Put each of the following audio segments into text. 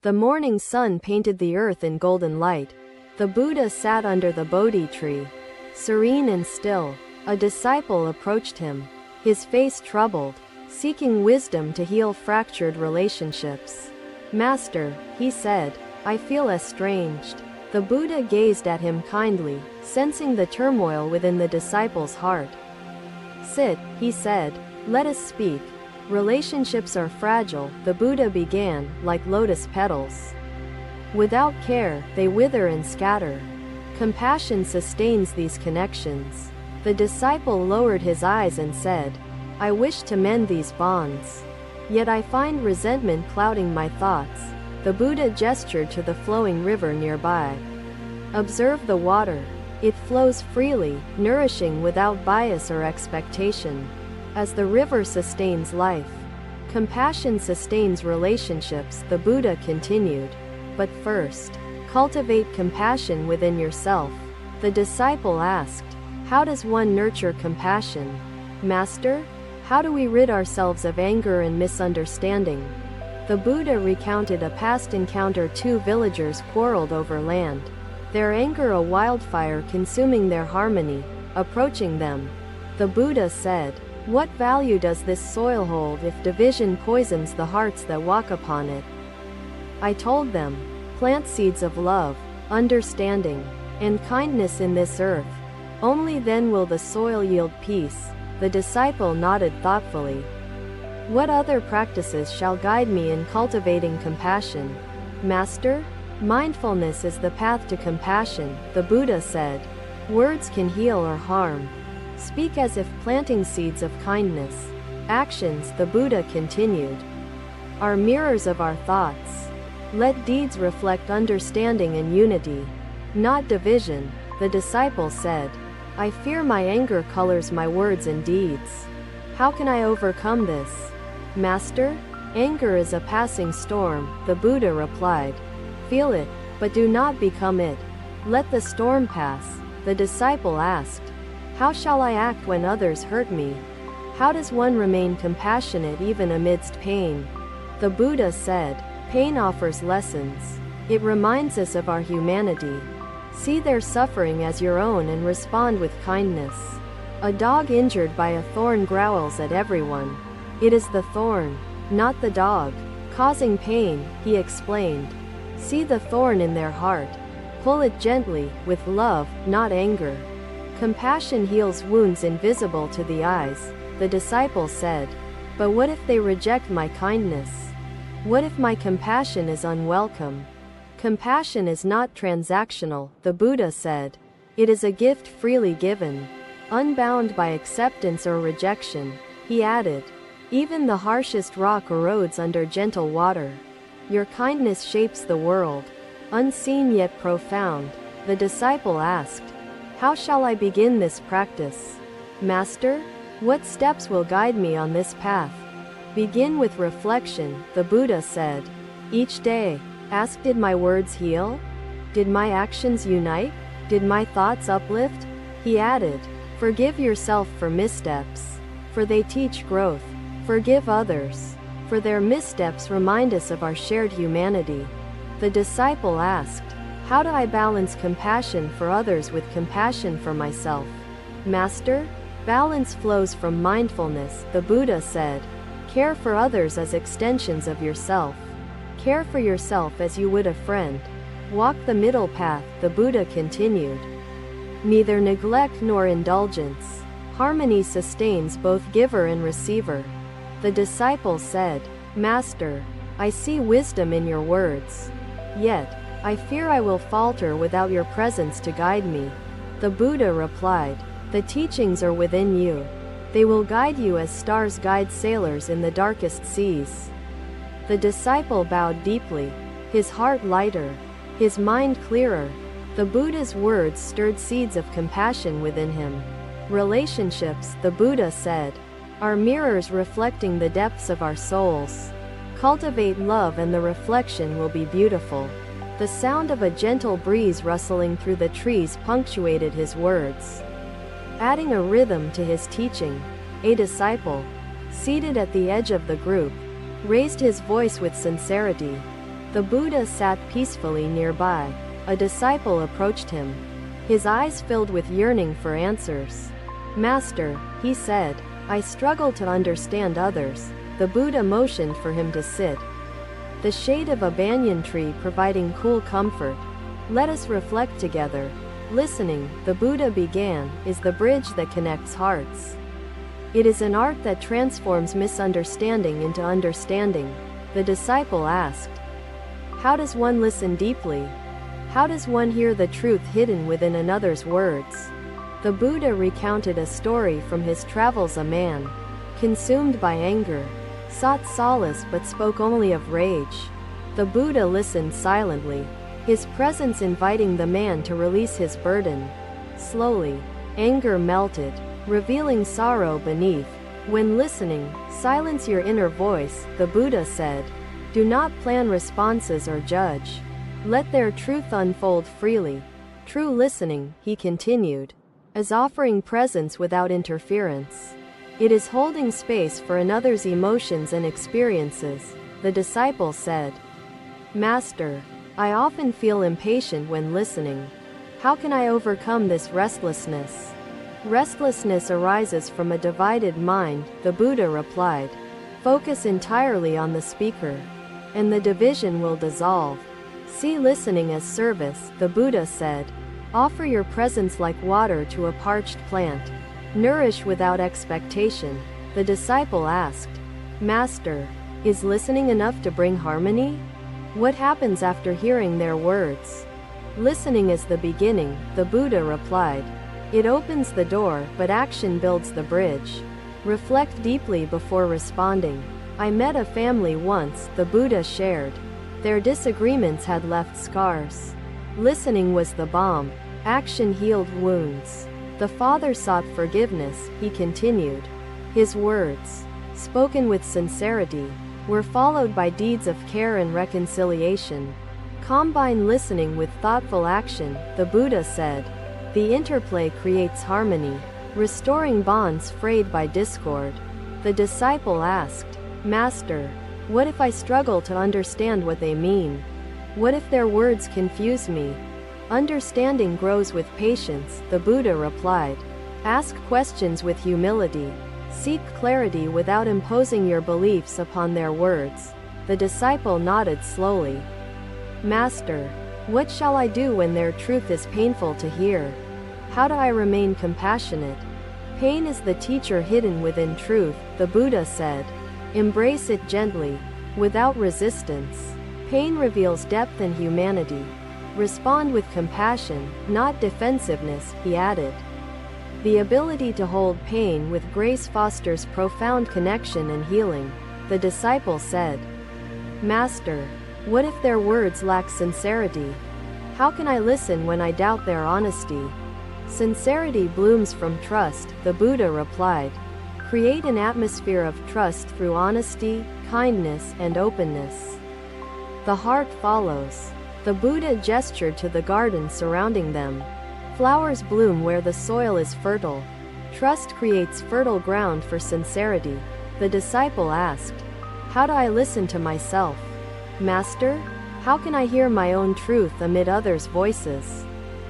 The morning sun painted the earth in golden light. The Buddha sat under the Bodhi tree, serene and still. A disciple approached him, his face troubled, seeking wisdom to heal fractured relationships. "Master," he said, "I feel estranged." The Buddha gazed at him kindly, sensing the turmoil within the disciple's heart. "Sit," he said, "let us speak. Relationships are fragile," the Buddha began, "like lotus petals. Without care, they wither and scatter. Compassion sustains these connections." The disciple lowered his eyes and said, "I wish to mend these bonds. Yet I find resentment clouding my thoughts." The Buddha gestured to the flowing river nearby. "Observe the water. It flows freely, nourishing without bias or expectation. As the river sustains life, compassion sustains relationships," the Buddha continued. "But first, cultivate compassion within yourself." The disciple asked, "How does one nurture compassion?" "Master, how do we rid ourselves of anger and misunderstanding?" The Buddha recounted a past encounter. Two villagers quarreled over land, their anger a wildfire consuming their harmony. Approaching them, the Buddha said, "What value does this soil hold if division poisons the hearts that walk upon it?" I told them, "Plant seeds of love, understanding, and kindness in this earth. Only then will the soil yield peace." The disciple nodded thoughtfully. "What other practices shall guide me in cultivating compassion?" "Master, mindfulness is the path to compassion," the Buddha said. "Words can heal or harm. Speak as if planting seeds of kindness. Actions," the Buddha continued, "are mirrors of our thoughts. Let deeds reflect understanding and unity, not division." The disciple said, "I fear my anger colors my words and deeds. How can I overcome this?" "Master, anger is a passing storm," the Buddha replied. "Feel it, but do not become it. Let the storm pass." The disciple asked, "How shall I act when others hurt me? How does one remain compassionate even amidst pain?" The Buddha said, "Pain offers lessons. It reminds us of our humanity. See their suffering as your own and respond with kindness. A dog injured by a thorn growls at everyone. It is the thorn, not the dog, causing pain," he explained. "See the thorn in their heart. Pull it gently, with love, not anger. Compassion heals wounds invisible to the eyes," the disciple said. "But what if they reject my kindness? What if my compassion is unwelcome?" "Compassion is not transactional," the Buddha said. "It is a gift freely given, unbound by acceptance or rejection." He added, "Even the harshest rock erodes under gentle water. Your kindness shapes the world, unseen yet profound." The disciple asked, "How shall I begin this practice?" "Master, what steps will guide me on this path?" "Begin with reflection," the Buddha said. "Each day, ask, did my words heal? Did my actions unite? Did my thoughts uplift?" He added, "Forgive yourself for missteps, for they teach growth. Forgive others, for their missteps remind us of our shared humanity." The disciple asked, "How do I balance compassion for others with compassion for myself?" "Master, balance flows from mindfulness," the Buddha said. "Care for others as extensions of yourself. Care for yourself as you would a friend. Walk the middle path," the Buddha continued. "Neither neglect nor indulgence. Harmony sustains both giver and receiver." The disciple said, "Master, I see wisdom in your words. Yet, I fear I will falter without your presence to guide me." The Buddha replied, "The teachings are within you. They will guide you as stars guide sailors in the darkest seas." The disciple bowed deeply, his heart lighter, his mind clearer. The Buddha's words stirred seeds of compassion within him. "Relationships," the Buddha said, "are mirrors reflecting the depths of our souls. Cultivate love and the reflection will be beautiful." The sound of a gentle breeze rustling through the trees punctuated his words, adding a rhythm to his teaching. A disciple, seated at the edge of the group, raised his voice with sincerity. The Buddha sat peacefully nearby. A disciple approached him. His eyes filled with yearning for answers. "Master," he said, "I struggle to understand others." The Buddha motioned for him to sit. The shade of a banyan tree providing cool comfort. "Let us reflect together." Listening, the Buddha began, is the bridge that connects hearts. It is an art that transforms misunderstanding into understanding. The disciple asked, "How does one listen deeply? How does one hear the truth hidden within another's words?" The Buddha recounted a story from his travels. A man, consumed by anger, sought solace but spoke only of rage. The Buddha listened silently, his presence inviting the man to release his burden. Slowly, anger melted, revealing sorrow beneath. When listening, silence your inner voice, the Buddha said. Do not plan responses or judge. Let their truth unfold freely. True listening, he continued, is offering presence without interference. It is holding space for another's emotions and experiences. The disciple said, "Master, I often feel impatient when listening. How can I overcome this restlessness?" Restlessness arises from a divided mind, the Buddha replied. Focus entirely on the speaker, and the division will dissolve. See listening as service, the Buddha said. Offer your presence like water to a parched plant. Nourish without expectation. The disciple asked, "Master, is listening enough to bring harmony? What happens after hearing their words?" Listening is the beginning, the Buddha replied. It opens the door, but action builds the bridge. Reflect deeply before responding. I met a family once, the Buddha shared. Their disagreements had left scars. Listening was the balm. Action healed wounds. The father sought forgiveness, he continued. His words, spoken with sincerity, were followed by deeds of care and reconciliation. Combine listening with thoughtful action, the Buddha said. The interplay creates harmony, restoring bonds frayed by discord. The disciple asked, "Master, what if I struggle to understand what they mean? What if their words confuse me?" Understanding grows with patience, the Buddha replied. Ask questions with humility. Seek clarity without imposing your beliefs upon their words. The disciple nodded slowly. Master, what shall I do when their truth is painful to hear? How do I remain compassionate? Pain is the teacher hidden within truth, the Buddha said. Embrace it gently, without resistance. Pain reveals depth and humanity. Respond with compassion, not defensiveness, he added. The ability to hold pain with grace fosters profound connection and healing, the disciple said. Master, what if their words lack sincerity? How can I listen when I doubt their honesty? Sincerity blooms from trust, the Buddha replied. Create an atmosphere of trust through honesty, kindness, and openness. The heart follows. The Buddha gestured to the garden surrounding them. Flowers bloom where the soil is fertile. Trust creates fertile ground for sincerity. The disciple asked, How do I listen to myself? Master, how can I hear my own truth amid others' voices?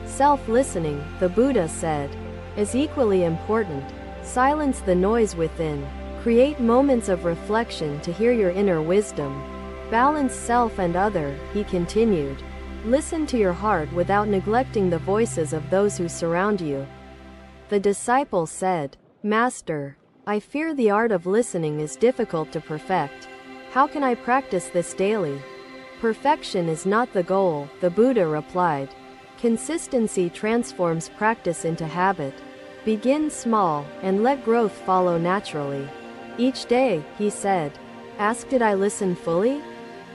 Self-listening, the Buddha said, is equally important. Silence the noise within. Create moments of reflection to hear your inner wisdom. Balance self and other, he continued. Listen to your heart without neglecting the voices of those who surround you. The disciple said, Master, I fear the art of listening is difficult to perfect. How can I practice this daily? Perfection is not the goal, the Buddha replied. Consistency transforms practice into habit. Begin small, and let growth follow naturally. Each day, he said, ask, did I listen fully?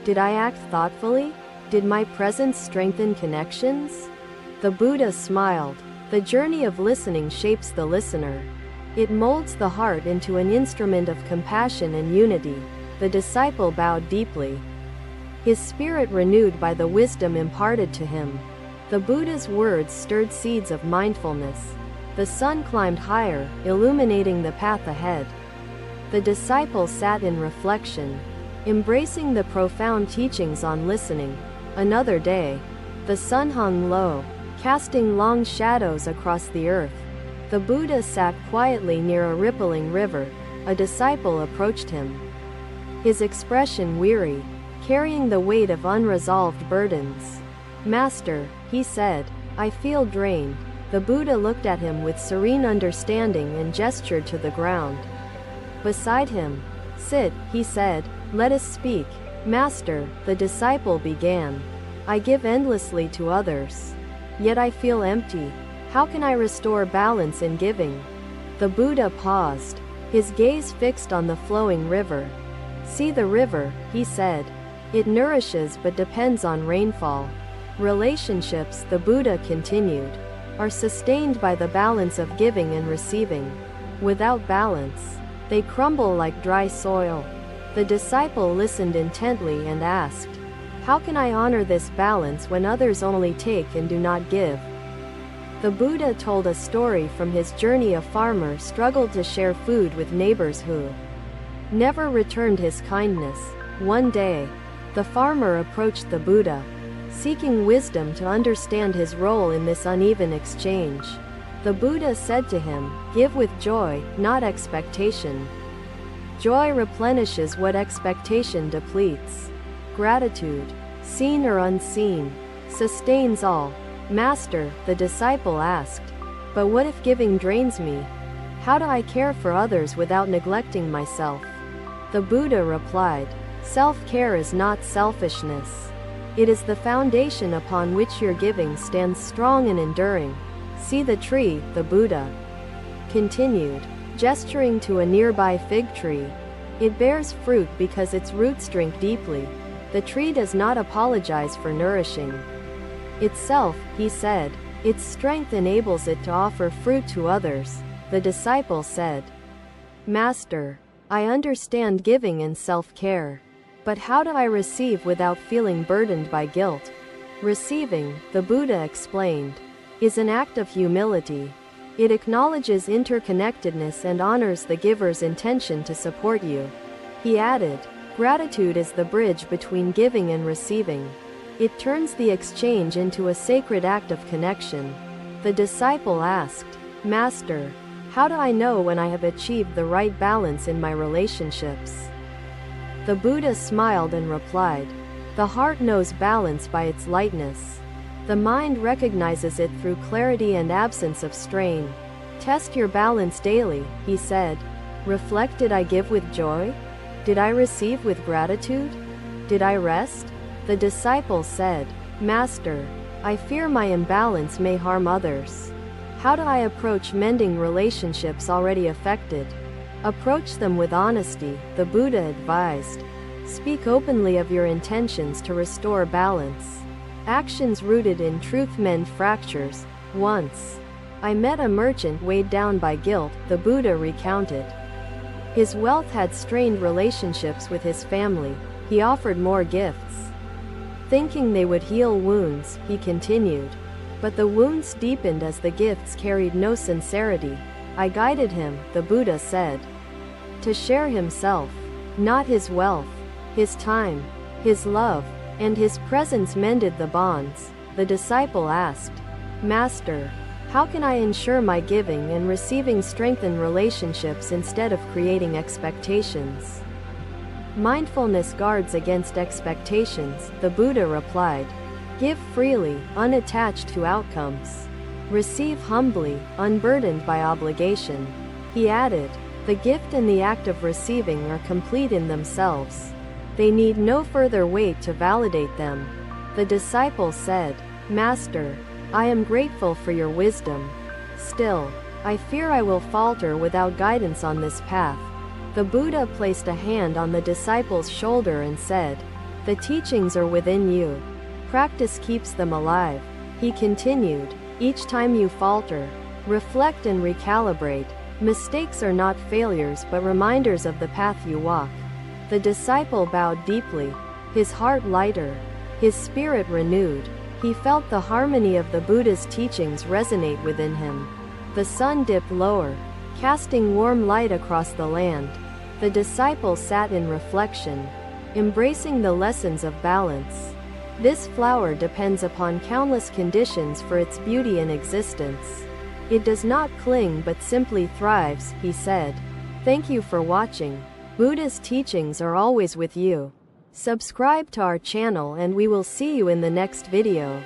Did I act thoughtfully? Did my presence strengthen connections? The Buddha smiled. The journey of listening shapes the listener. It molds the heart into an instrument of compassion and unity. The disciple bowed deeply, his spirit renewed by the wisdom imparted to him. The Buddha's words stirred seeds of mindfulness. The sun climbed higher, illuminating the path ahead. The disciple sat in reflection. embracing the profound teachings on listening. Another day, the sun hung low, casting long shadows across the earth. The Buddha sat quietly near a rippling river. A disciple approached him, his expression weary, carrying the weight of unresolved burdens. "Master," he said, "I feel drained." The Buddha looked at him with serene understanding and gestured to the ground beside him. "Sit," he said, "let us speak." "Master," the disciple began, "I give endlessly to others, yet I feel empty. How can I restore balance in giving?" The Buddha paused, his gaze fixed on the flowing river. "See the river," he said. "It nourishes but depends on rainfall. Relationships," the Buddha continued, "are sustained by the balance of giving and receiving. Without balance, they crumble like dry soil." The disciple listened intently and asked, "How can I honor this balance when others only take and do not give?" The Buddha told a story from his journey. A farmer struggled to share food with neighbors who never returned his kindness. One day, the farmer approached the Buddha, seeking wisdom to understand his role in this uneven exchange. The Buddha said to him, "Give with joy, not expectation. Joy replenishes what expectation depletes. Gratitude, seen or unseen, sustains all." "Master," the disciple asked, "but what if giving drains me? How do I care for others without neglecting myself?" The Buddha replied, "Self-care is not selfishness. It is the foundation upon which your giving stands strong and enduring. See the tree," the Buddha continued, gesturing to a nearby fig tree. "It bears fruit because its roots drink deeply. The tree does not apologize for nourishing itself," he said. "Its strength enables it to offer fruit to others." The disciple said, "Master, I understand giving and self-care. But how do I receive without feeling burdened by guilt?" "Receiving," the Buddha explained, "is an act of humility. It acknowledges interconnectedness and honors the giver's intention to support you." He added, "Gratitude is the bridge between giving and receiving. It turns the exchange into a sacred act of connection." The disciple asked, "Master, how do I know when I have achieved the right balance in my relationships?" The Buddha smiled and replied, "The heart knows balance by its lightness. The mind recognizes it through clarity and absence of strain. Test your balance daily," he said. Reflect: did I give with joy? Did I receive with gratitude? Did I rest? The disciple said, "Master, I fear my imbalance may harm others. How do I approach mending relationships already affected?" "Approach them with honesty," the Buddha advised. "Speak openly of your intentions to restore balance. Actions rooted in truth mend fractures." "Once, I met a merchant weighed down by guilt," the Buddha recounted. His wealth had strained relationships with his family. He offered more gifts, thinking they would heal wounds, he continued. But the wounds deepened as the gifts carried no sincerity. "I guided him," the Buddha said, "to share himself, not his wealth. His time, his love, and his presence mended the bonds." The disciple asked, "Master, how can I ensure my giving and receiving strengthen relationships instead of creating expectations?" "Mindfulness guards against expectations," the Buddha replied. "Give freely, unattached to outcomes. Receive humbly, unburdened by obligation." He added, "The gift and the act of receiving are complete in themselves. They need no further weight to validate them." The disciple said, "Master, I am grateful for your wisdom. Still, I fear I will falter without guidance on this path." The Buddha placed a hand on the disciple's shoulder and said, "The teachings are within you. Practice keeps them alive." He continued, "Each time you falter, reflect and recalibrate. Mistakes are not failures but reminders of the path you walk." The disciple bowed deeply, his heart lighter, his spirit renewed. He felt the harmony of the Buddha's teachings resonate within him. The sun dipped lower, casting warm light across the land. The disciple sat in reflection, embracing the lessons of balance. This flower depends upon countless conditions for its beauty and existence. It does not cling but simply thrives, he said. Thank you for watching. Buddha's teachings are always with you. Subscribe to our channel and we will see you in the next video.